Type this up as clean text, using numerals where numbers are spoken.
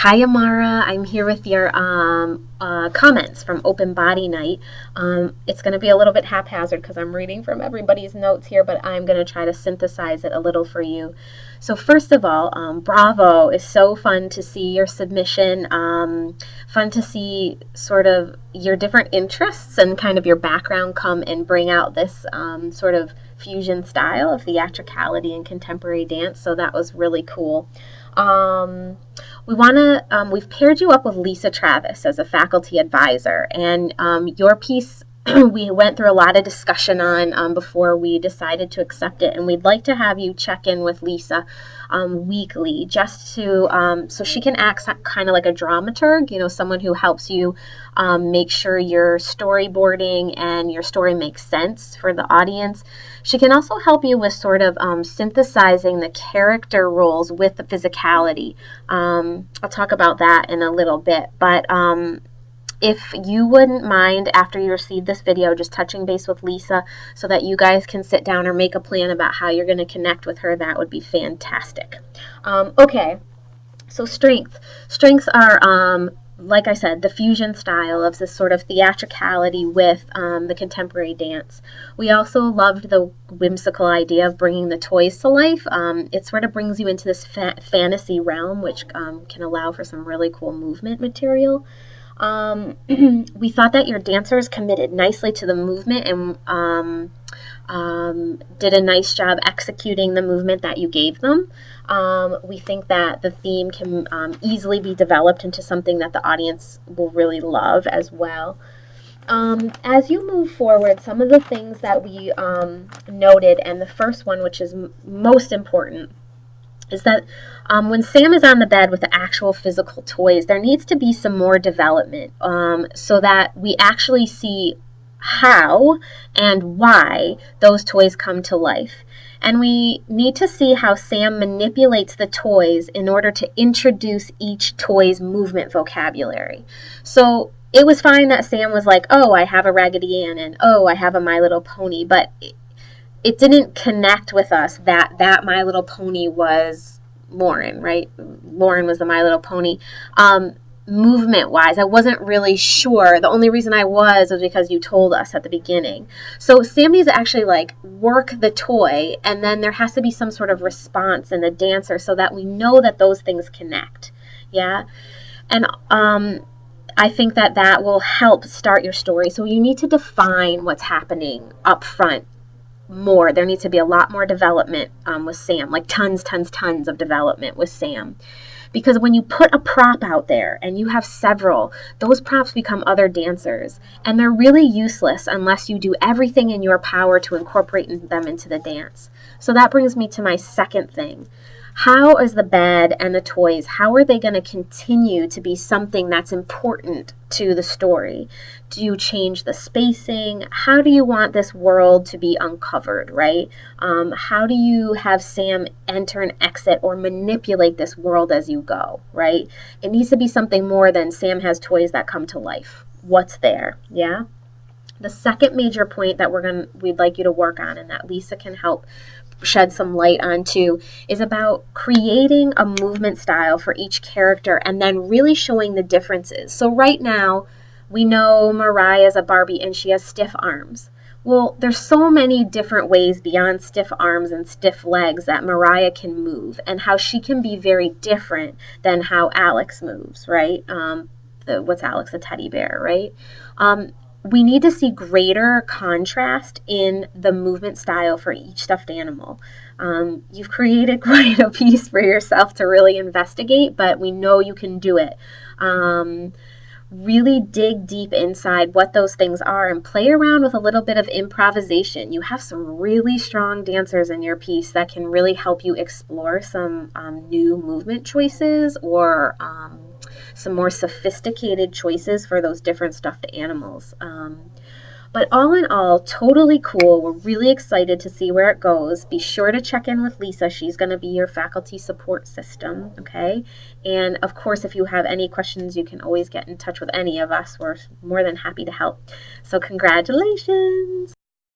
Hi, Amara. I'm here with your comments from Open Body Night. It's going to be a little bit haphazard because I'm reading from everybody's notes here, but I'm going to try to synthesize it a little for you. So first of all, bravo. It's so fun to see your submission. Fun to see sort of your different interests and kind of your background come and bring out this sort of fusion style of theatricality and contemporary dance. So that was really cool. We've paired you up with Lisa Travis as a faculty advisor, and your piece we went through a lot of discussion on before we decided to accept it, and we'd like to have you check in with Lisa weekly, just to so she can act kind of like a dramaturg, someone who helps you make sure your storyboarding and your story makes sense for the audience. She can also help you with sort of synthesizing the character roles with the physicality. I'll talk about that in a little bit, but if you wouldn't mind, after you receive this video, just touching base with Lisa so that you guys can sit down or make a plan about how you're going to connect with her, that would be fantastic. Okay, so strengths are, like I said, the fusion style of this sort of theatricality with the contemporary dance. We also loved the whimsical idea of bringing the toys to life. It sort of brings you into this fantasy realm, which can allow for some really cool movement material. We thought that your dancers committed nicely to the movement and did a nice job executing the movement that you gave them. We think that the theme can easily be developed into something that the audience will really love as well. As you move forward, some of the things that we noted, and the first one, which is most important, is that when Sam is on the bed with the actual physical toys, there needs to be some more development so that we actually see how and why those toys come to life. And we need to see how Sam manipulates the toys in order to introduce each toy's movement vocabulary. So it was fine that Sam was like, oh, I have a Raggedy Ann, and oh, I have a My Little Pony, but it didn't connect with us that My Little Pony was Lauren, right? Lauren was the My Little Pony. Movement-wise, I wasn't really sure. The only reason I was because you told us at the beginning. So Sam needs to actually work the toy, and then there has to be some sort of response in the dancer so that we know that those things connect. Yeah? And I think that will help start your story. So you need to define what's happening up front more. There needs to be a lot more development with Sam, like tons of development with Sam. Because when you put a prop out there and you have several, those props become other dancers, and they're really useless unless you do everything in your power to incorporate them into the dance. So that brings me to my second thing. How is the bed and the toys, how are they going to continue to be something that's important to the story? Do you change the spacing? How do you want this world to be uncovered, right? How do you have Sam enter and exit or manipulate this world as you go, right? It needs to be something more than Sam has toys that come to life. What's there, yeah? The second major point that we'd like you to work on, and that Lisa can help shed some light onto, is about creating a movement style for each character and then really showing the differences. So right now, we know Mariah's a Barbie and she has stiff arms. Well, there's so many different ways beyond stiff arms and stiff legs that Mariah can move, and how she can be very different than how Alex moves, right? What's Alex? A teddy bear, right? We need to see greater contrast in the movement style for each stuffed animal. You've created quite a piece for yourself to really investigate, but we know you can do it. Really dig deep inside what those things are and play around with a little bit of improvisation. You have some really strong dancers in your piece that can really help you explore some new movement choices or some more sophisticated choices for those different stuffed animals. But all in all, totally cool. We're really excited to see where it goes. Be sure to check in with Lisa. She's going to be your faculty support system, okay? And of course, if you have any questions, you can always get in touch with any of us. We're more than happy to help. So congratulations.